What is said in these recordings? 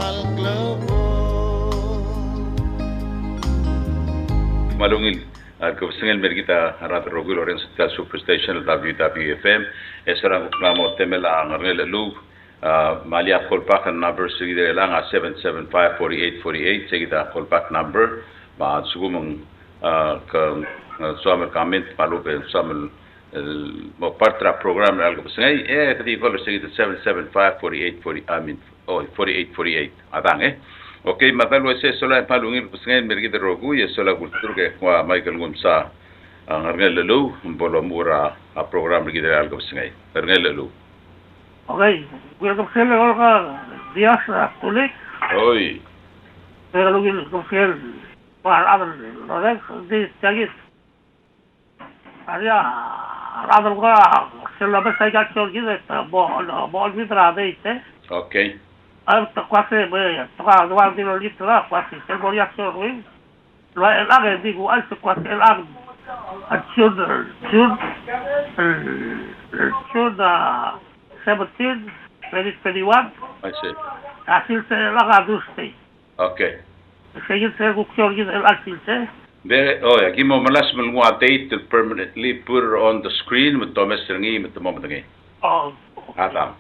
al globo. Malungil Kusingil Mergita Arata Rogu Lorenzo Tel Superstation WWFM Esarang Klamo Temela Ngarnel Lu Malia Kolpak number Sigida Langa 775-4848 Sigida Kolpak number Ma Sugumong Suamel Comment Malupe Suamel Partra program algo Kusingay Kati Kolo Sigida 775-4848 Adang Okay, matalo ese sola palungil kusngay mergida rogu ye sola kultur ke kwa Michael Gumsa ngarngel lelu bolo mura a program mergida algo kusngay ngarngel lelu. Okay, welcome to the Dias Tulik. Oi. Pero welcome to para Lorex di Tagis. Aria radar ko sila ba sa kakyo gide bol vitra deite. Okay. Quase toca do ar dilo litra quase se volia sorrir lo la digo al quase el ar children 17 2021 I see. así se la gaduste Okay. seguir se guccior el alfilse There, oh, aquí mo malas mo mo update to permanently put it on the screen with Thomas Ringi with the moment again. oh Adam.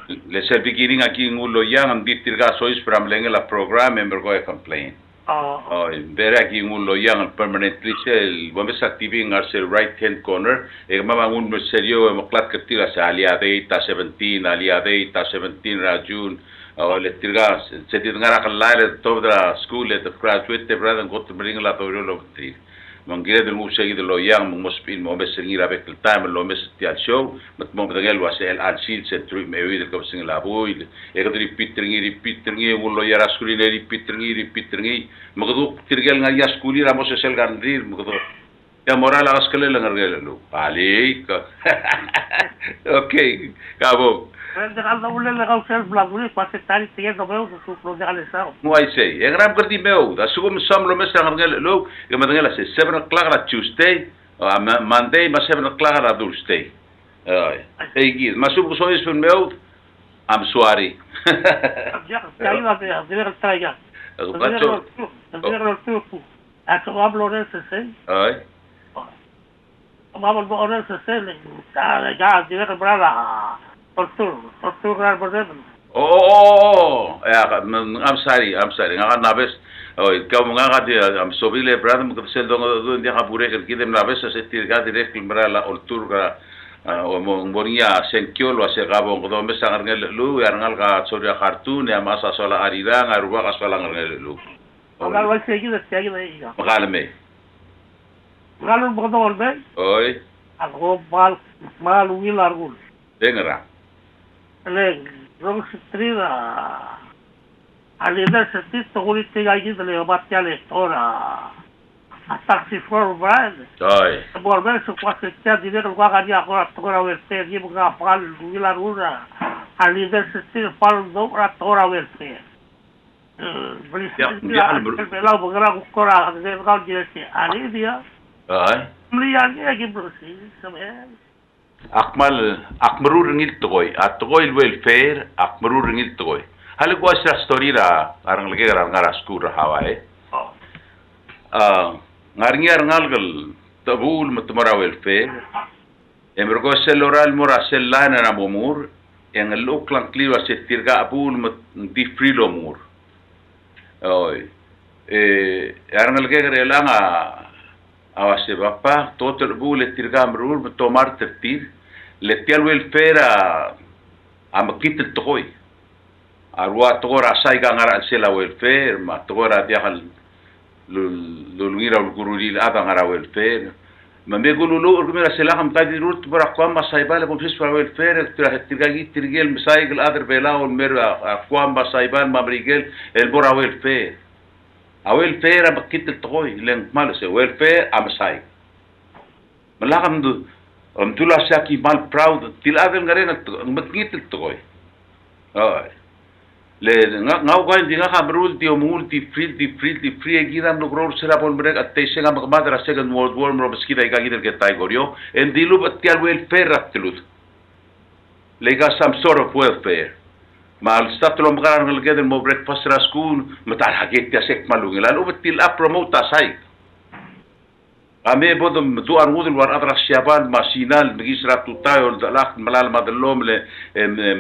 Le ser beginning aquí en ulo yang ang ditirga sois from la program member ko complain. oh Vera aquí en ulo yang permanently el vamos activing our right hand corner e mama un serio mo clat que tira sa aliade ita 17 aliade ita 17 ra June o le tirga se tirga la todo the school at the graduate the brother got to bring la todo lo tri mangire del musa de lo yang mo spin mo mesengira avec le time lo mesti al show mat mo de gelo asel al sil se tru me vi del ko sing la boy e ko repeating mo lo yara skuli ne repeating mo ko tirgel nga ya skuli ra mo se sel gandir mo ko ya moral a skele la ngargel lo ali okay cabo de alda ulle le gausel blaguli quase tari tiendo veo su pro de alesao mo ai sei e gram gardi meu da sugum sam lo mes ngargel lo e ma ngela se 7 o'clock la Tuesday Monday ma 7 o'clock la Thursday ai ei gid ma subu so is meu I'm sorry ya iba a ver traiga a tu hablo de ese ai vamos a ver ese ya de brava tortura oh yeah I'm sorry nga nabes oh ka mo nga di am sobile brother mo kasi do ndi ha pure ke kidem nabes se tirga direct la tortura o mo ngoria senkyo lo ase gabo do me sangar ngel lu ngal ka soria cartoon ya masa sola arira ngaruba ka sola ngel lu ngal wa se gida se gida ya magalme ngal mo do orbe oi algo mal wil argul dengra le vamos trida alida se tito gurite ya gida le batale tora a taxi for brand oi volver su quase te dinero guagaria agora tora ver te llevo a pagar wil argul alida se tito para do tora ver te el pelado porque cora de gal direce alidia ai mliani aquí brusi sabe akmarur ngil toy atoy welfare akmarur ngil toy hal ko sa story ra arang lagi ngara skur hawae ngarngiar ngalgal tabul matmara welfare emergo seloral mora selana na bomur yang loklang kliwa se tirga abul mat di frilo mur oi arang lagi relanga awase bapa total bule tirgam rul tomar tertir le tial welfare a makit toy arwa tora sai gangara sela welfare ma tora dial lulungira ulguruli ada ngara welfare ma me gulu urmira sela ham tadi rut bara kwamba saibale bo fispa welfare tirgagi tirgel misaigel adar bela ul mer kwamba saiban mabrigel el bora welfare welfare am kit toy leng mal se welfare am sai malakam du tula saki mal proud til adem garena makit toy ai le ngau gain dinga habrul ti multi free gidam no gror sera pon brek attention am madra second world war mo beskida igagidel ke tai gorio en dilu tial welfare atlut le ga some sort of welfare Mal statlo makaran ngalgeden mo breakfast ra school, matal hagit ya sek malungil. Lalu betil a promote asay. Kami bodom duan ngudul war adras siapan masinal ngisra tutayo dalak malal madallom le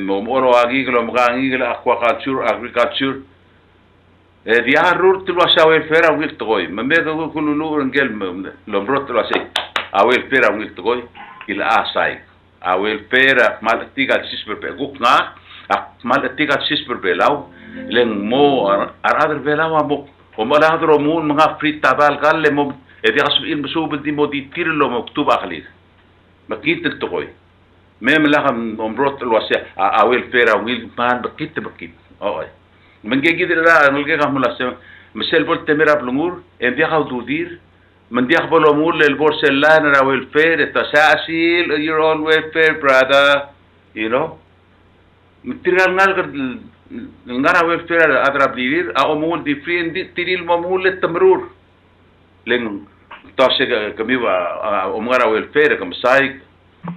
moro agiglo mgangiglo aquaculture agriculture di arur tu wasawe fera wil toy mamega kululu ngel lomrot la se awel fera wil toy il asai awel fera mal tiga sisper pe gukna mal tiga sisper belau leng mo aradar belau mo o maladro mun mga frita bal galle mo إذا قصب إلم سوب دي مودي تير لو مكتوب أخليل بكيت التقوي مم لهم أمرت الوسع أويل فيرا ويل مان بكيت أوي من جي جد لا نلقى هم لسه مثل بقول تمر بلمور إن دي خاو دودير من دي خبر الأمور للبورس لا نرا ويل فير التساسيل you're all welfare brother you know متير نلقى ويل فير أدرى بلير أو مول دي فرين دي تيريل ممول للتمرور leng tose kami wa umara welfare kam sai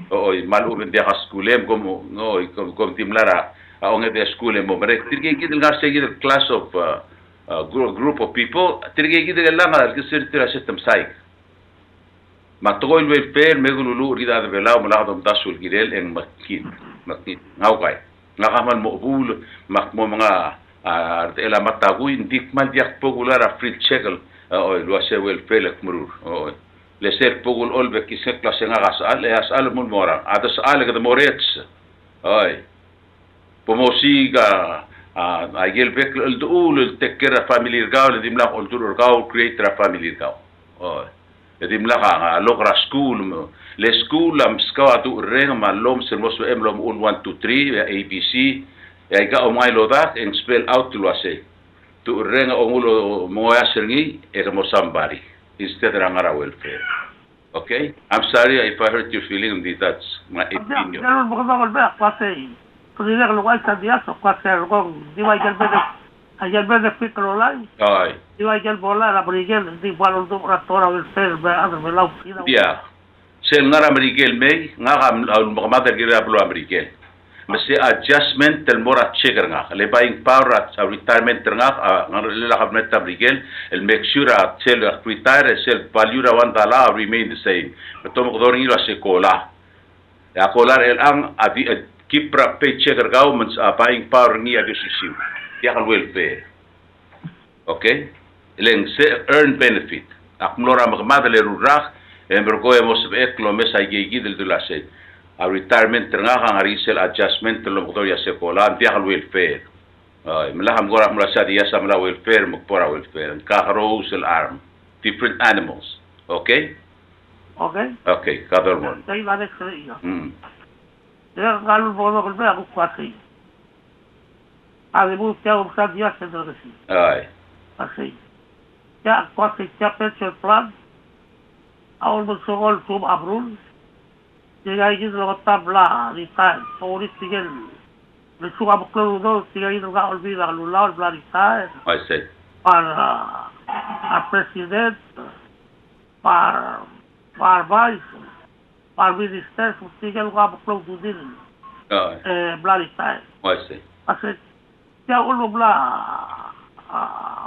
oi malu ben dia skulem kom timlara onge dia skulem mo mere tirge gidel ngarse gidel class of group of people tirge gidel langa al kisir tira system sai ma togoil welfare megululu rida de belao malado dasul gidel en makin ngau kai ngakamal mo bul mak mo mga ela matagui ndik mal diak popular free checkle lo hace welfare kmurur le ser pogul olbe ki se klase nga asal mun mora adas ale ga morets pomosiga agel bek el dul tekera family gaw le dimla ultur gaw create a family gaw le dimla ga logra school le school am skawatu reng ma lom ser mos em lom 1 2 3 abc ya ga o mai lo dat en spell out lo hace tu renga ongulo moya sergi e mo somebody instead rangara welfare. Okay, I'm sorry if I hurt your feeling. That's my opinion. Pero bukod ba kasi kuliler lo ay sabias o kasi algo di ba ayer bede fikro lai. Ay. Di ba ayer bola la brigel di balon do ratora welfare ba adar belau. Yeah. Sel ngara brigel may ngara mother gira blo brigel. Mesti adjustment tel mora checker nga le buying power at retirement nga ngarila kabnet tabrigel el make sure at sel retire sel value $1 remain the same betom qdoring ila se kola ya kolar el ang abi kipra pay checker governments buying power ni abi sisiu ya kal welfare okay leng se earn benefit akmlora magmadale rurak emberko emos eklo mesa gigi del dulase a retirement nga ang resell adjustment lo motor ya sekolah dia al welfare malaham gora mula sa dia sa mula welfare magpora welfare ka rose al arm different animals okay kador mo dai va de creio ya galu bodo ko ba ko kasi ave bu teo sa dia se do resi ai asi ya kasi ya pecho plan aul bo sogol sub abrul Tiga ini lo tabla rita, sorry tiga le suka buklo do tiga ini lo olvi la lula bla rita. I see. Para a president, para vice, para minister, tiga lo buklo do din. Bla rita. I see. Asal dia ulu bla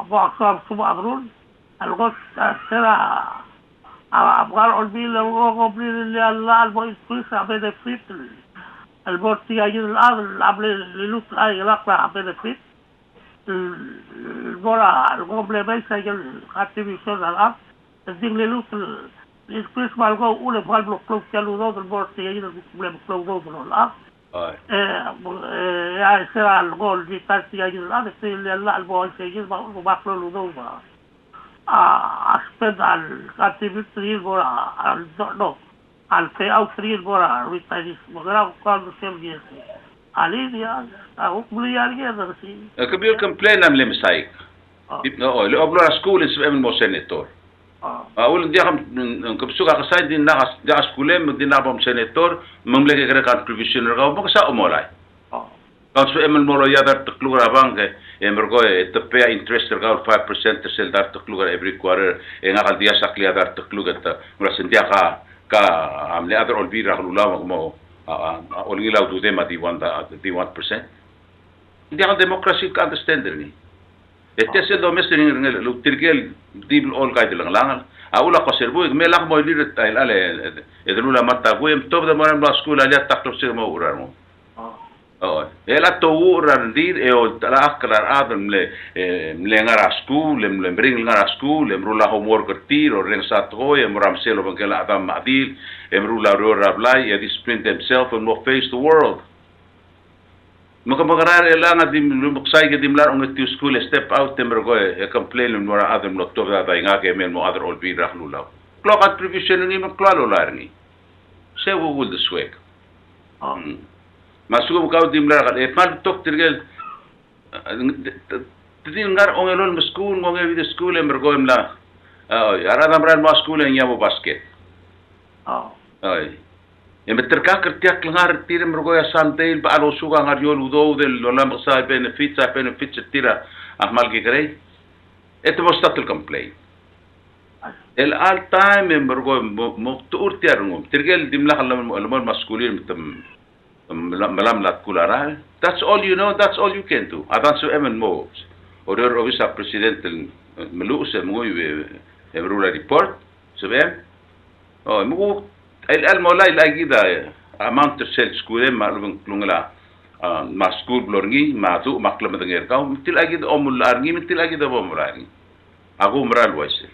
bakar suba abrul, algo será abgar olvi luego abrir al voy prisa a de fit el borti ahí al hable luz ahí la a de fit bora el complemento ahí el activación al el dingle luz el prisma algo un el bloque que aludo del borti ahí el bloque do la ya será algo el distancia ahí al voy seguir va aludo va asped al activity bora al que outreach bora retirees magara quando sempre ali dia o mulher dia assim kabir complain am lem saik no le oblo school is em mo senator اول دي كم سوق قصايد دي ناس دي اسكولم دي نابم سيناتور مملكه غير كونتريبيوشن رغو بقصا مولاي كان سو امل مولو يادر تكلوغا بانك امرغو تبيا انترست رغو 5% تسل دار تكلوغا every quarter en agal dia sakli adar tكلوغا ملا سنديا ka amle adar olbi raglu la mo olgi la du de ma di 1% Hindi ako demokrasi ka understander ni. Sel do mes ngel lu tirgel dibl all kay dilang langal. Ula ko serbu me lak mo dir tail ale edrula matta bu em tob da man ba school ali takto sir mo urar mo. Ela to urar dir o tala akrar adam le ngara school le bring ngara school le rula homework tir o ren satro em ramselo bangela adam adil em rula rora blai e discipline themselves and more face the world. Makamagarar elang di lumaksay ka dimlar ang iti school step out tember ko complain mo ra adam lo to da nga ke men mo other all bi rahlulaw. Clock at prevision ni maklalo larni. Se wo would the swag. Masuk ka dimlar ka e pan tok tirgel tidin ngar ongelon mo school ngong wi school ember ko emla. Ara damran mo school en yamo basket. Yang berterkak kertiak lengar tira mergoya santai ba alo suga ngar yol udo del lolam sa benefits tira ahmal ki kare et was tatul complain el all time mergo moktur tiarngum tirgel dimla khalam almol maskulin malam lat kulara that's all you know, that's all you can do adan so emen mo order officer president melu se mo ebrula report so ben mo المولاي لا كده amount sel school ma lungla ma school blorngi ma tu maklam denger kau mitil lagi omul arngi mitil lagi da bomrani aku umral wase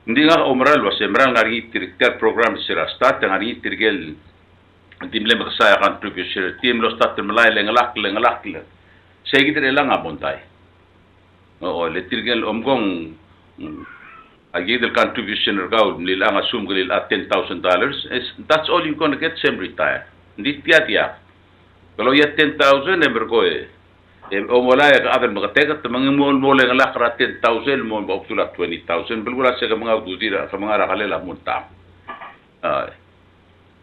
ndinga umral wase mral ngari director program sira start ngari tirgel dimle maksaya kan professor tim lo start malay lengalak segidre lang abontai le tirgel omgong agi the contribution regard nila ang assume nila at $10,000 that's all you're gonna get sem retire hindi tiya kalau ya 10,000 ember ko o wala ya adal magategat mangimol mo lang lakra 10,000 mo ba uptula 20,000 bulgula sa mga dudira sa mga rakalela munta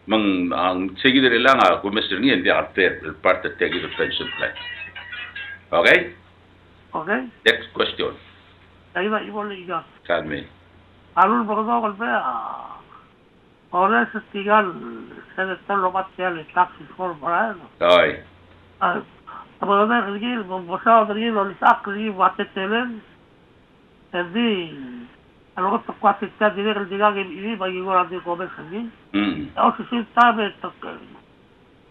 ang seguidere lang ako Mr. Ni hindi at fair part of the pension plan. Okay next question iba liga kalme alul bagdo golpe ahora se tigal se de lo material taxi for para ay aber da rigil bosa da rigil lo sakri wate telen edi algo to quasi sta dire il diga che i va io di come così o si sabe to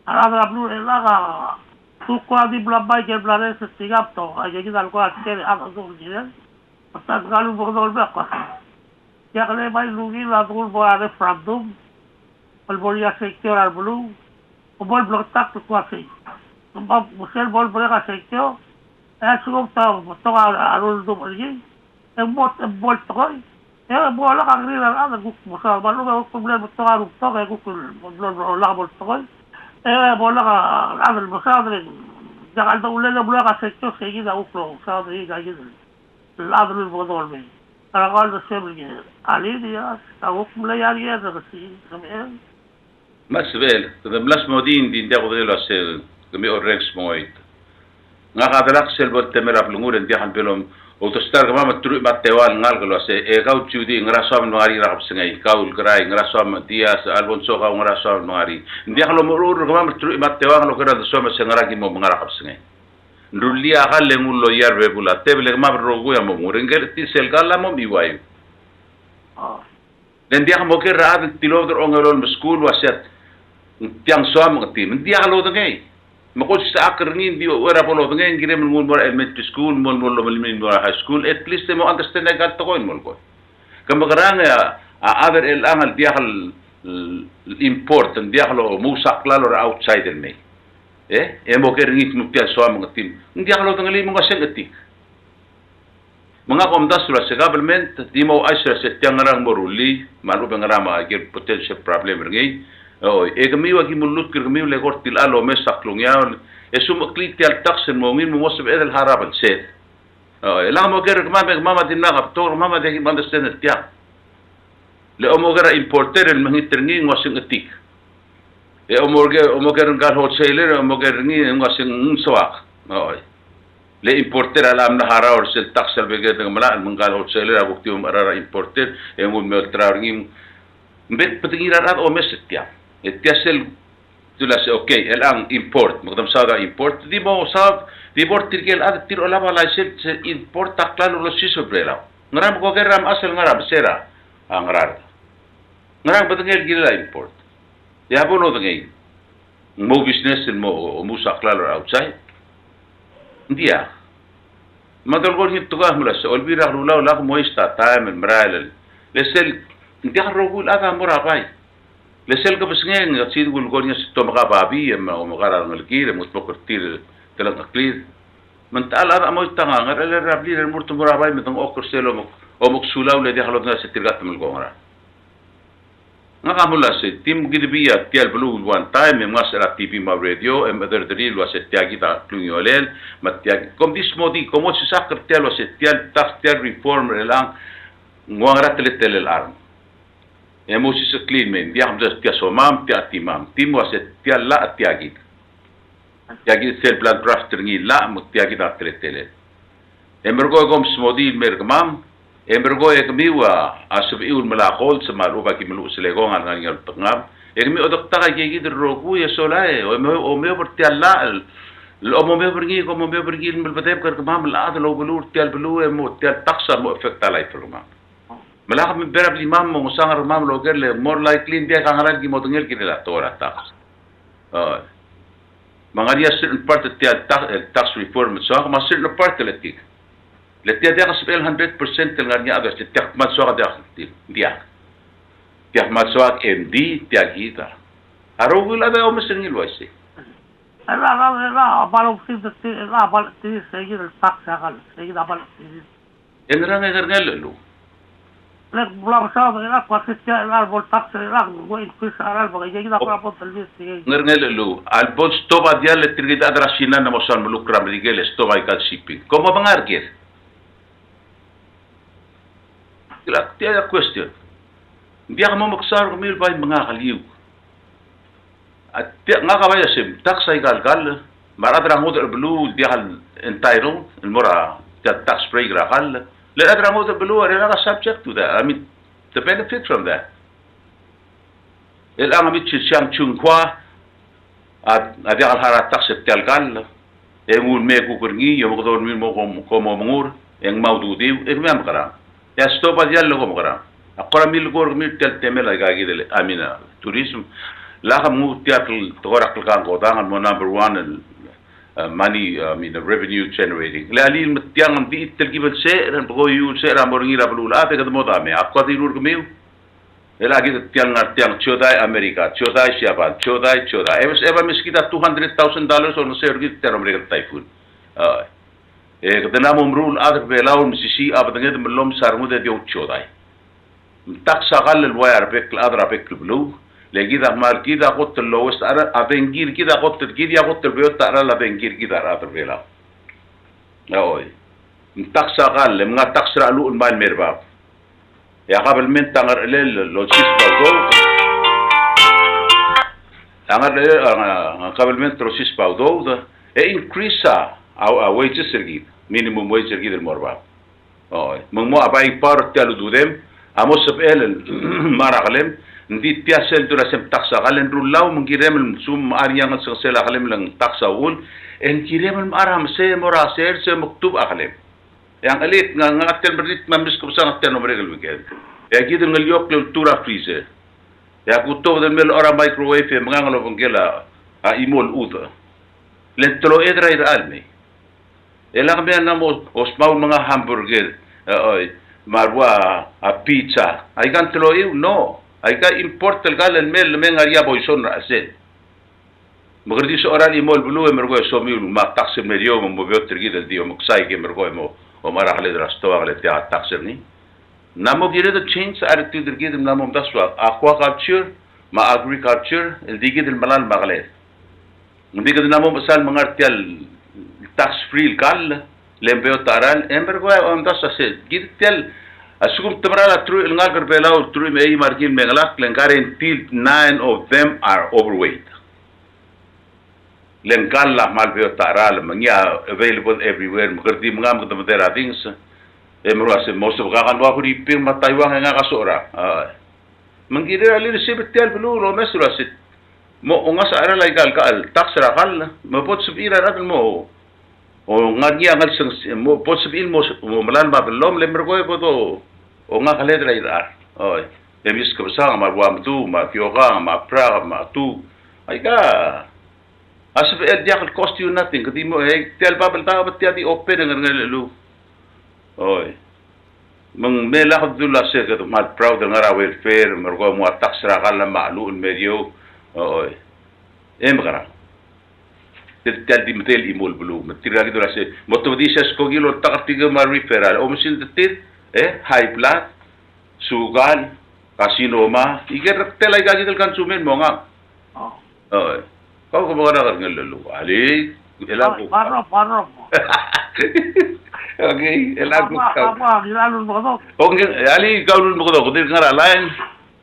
ara blu la ga su qua di blabba che blare se tiga to ai che algo a che a do dire sta galu bagdo golpe ya kale bai lugi la dul bo are fradum al bolia sector al blu o bol bloktak to quasi ba busel bol brega sector sugo ta to arul do boli e bol toy e bola ka gri la ada guk musa ba lo ko problem to aru to ga guk la bol toy e bola ka ada el musa de jagal do le bola sector seguida uklo sa de ga gid la dul bo dolbe Aragal da sebelge ali dia tawuk mlayar ya da si kamen masvel da blas modin din da godelo sel kami orex moit nga kadalak sel bot temera blungur ndi han belom autostar kama matru matewal ngal galo se e gau chudi ngrasam ngari rap sengai kaul grai ngrasam dias albonso ka ngrasam ngari ndi halo murur kama matru matewal lo kera da soma sengaragi mo ngarap sengai Nulia halle ngullo yarbe bula teble ma rogo ya mo ngurengel ti sel galla mo biwayu den dia mo ke raad tilo der ongelon school waset tiang som tim dia lo dangay mo ko sa akrni di ora polo dangay ngire mo mo elementary school mo lo high school at least mo understand gal to ko mo ko kamagarang other el angal dia hal important dia lo musak lalo outsider me mo ke ringit nupia so mga tim hindi ako tangali mga sengatik mga komdas sura sa government di mo asra sa tiangarang moruli malu bangarama agir potential problem ringi kami wagi mulut kami le gortil alo mesak lungya sumaklit al taxen mo ngin mo sa edel harapan set lang mo ke mama din na kaptor mama de understand tiya le mo ke importer el mangitringi ngosingatik omoger ngal wholesaler omoger ni ngasing swak le importer alam na hara or sel taxel bege ng mala ngal wholesaler abukti arara importer ngul mel trawing mbet patingira rat o mestia etia sel Tula se okay, elang import, magdam sa import, di mo sa di bor tirgel ad tiro lava la se import taklalo lo siso brela. Ngaram ko geram asal ngaram sera angrar. Ngaram batangel gila import. Ya bono dangay. Mo business mo sa klalo outside. Dia. Madal gol hit tuga mula se olbira rula la mo ista time mral. Lesel dia rogul aga morabai. Lesel ka pasngeng at sidul gol niya sa tomaka babi o makara ng alkir mo pokertir telang taklir mentala mo tanga ngarel rabli el murto morabay metong okor selo mo o moksulaw le di halot na sa tirgat mo ngora nga kamula se tim gidbiya tial blue one time mas era TV ma radio e mother drill was tiagi ta klunyolel matiag kom dismodi como se sakr tial was tial tial reform relang ngora teletel arm e mo si clean men dia hamza tia somam tia timam tim was tia la tiagit tiagit sel plan drafter ngi la mo tiagit atletele emergo gom smodi mergmam emergo ekmiwa asbiul malaqol sama ruba ki melu selego ngan ngal pengam ekmi odok ta gi dir roku ya solae o me por tia la lo mo me pergi ko mo me pergi mel badeb kar kmam la adlo bulur tia bulu mo tia taksa mo effect ala ifruma malakap mi berab limam mo sangar mam lo gerle more likely dia kangaran ki motongel ki la tora tax mangaria certain part of tax reform so ma certain part letik letia dia kasbel 100% telngarnya agas tiak mat so ada dia tiak mat so MD tiak kita arugula da o mesengil wasi la abalo si la abalo si seguir el tax agal seguir abalo enrang ngerngel lu lek bulan sa la kwasisya la bol tax la go increase aral bagay gi da para pot talvis sige ngel lu al bol stoba dia le tirgita adrasina na mosan mulukram rigel stoba ikal shipping como bangargir la tia question dia mo maksar ko mil bay mga kaliw at nga kabaya sim tax ay gal maradra ngod blue dia hal entitled mora tax break rakal le adra ngod blue are subject to that. I mean the benefit from that el amit chang chung kwa at dia hal hara tax tel gal e ngul me ku kurgi yo mo don mi mo ko mo ngur eng maududi e mem kara ya stopa dia lo ko kara akora mil gor mil tel temel ay gidele amina tourism la mu tiatl torak kan ko dangan mo number 1 money I mean revenue generating la ali mtiang di telgivel se ran bo yu se ran moringira blula te kad modame akwa di lur gmiu ela gid tiang tiang chodai america chodai japan chodai eva miskita $200,000 on se urgit terom regal typhoon kadana momrul adr belaw misisi abadanged mellom sarmude di chodai taxa gal el wire bek adra bek blue لقيدا مال كيدا قط اللوست أنا أبنجير كيدا قط كيدا قط البيوت أنا لا بنجير كيدا راتر بيلا أوي نتقصى قال لما تقصى علو المال مرباب يا قبل من تغر ليل لوجيس باودو تغر قبل من تروسيس باودو ده increase أو wages سرقيد minimum wage سرقيد المرباب أوي مو أباي بار تالو دودم أمو سبقل مارغلم ndi tiasel dura sem taksa galen rulaw mengirem sum ariang sel akalem lang taksa ul en kirem aram se mora ser se maktub akalem yang elit ngatel berit mamis ko sang ten omregel weekend ya gid ngal yok le tura freezer ya kuto del mel ora microwave mangalo bongela a imol uda le tro edra id alme elang ben namo osmaul mga hamburger marwa a pizza ay kan tlo no ay ka import el gal el mel mengaria boison rasen magardi so oral imol bulu emergo so mi ma tax medio mo beot tergid el dio moksai ke emergo mo o mara hale drasto agale tia tax ni namo gire the change attitude tergid namo daswa aquaculture ma agriculture el digid el malal magale digid namo basal mangartial tax free gal lembeo taral emergo on dasa se gid tel asugum tamara tru ngal belau tru me margin mengalak lengaren till 9 of them are overweight lengalla malbeo taral mangya available everywhere mgerdi mangam ketemera things emro ase most of gagan wa kuri pir mataiwa nga kasora mangira ali receipt tel blu ro mesura sit mo o nga sa ara lay kal tax rakal mo pot subira ratul mo o nga niya ngal sang mo pot subil mo malan ba belum lember ko po to o nga kalet lay dar oy emis ko sa ma wam tu ma fioga ma pra ma tu ay ka asif el dia cost you nothing kadi mo tel pa balta ba ti open ngal lu oy mang mela ko dula se ka mal proud ng ara welfare mergo mo tax rakal na malu medio oy emgra tel di metel imol bulu metira gitu la se moto di ses ko gilo takatiga ma referral o mesin tit high blood sugar casino ma iger tel ay gagi del consumen mo nga oy kau ko mga ngarngalo ali elang ko Paro. okay elang ko Apa, gilalun mo ko to. okay ali ikaw nun mo ko to kundi ngara lain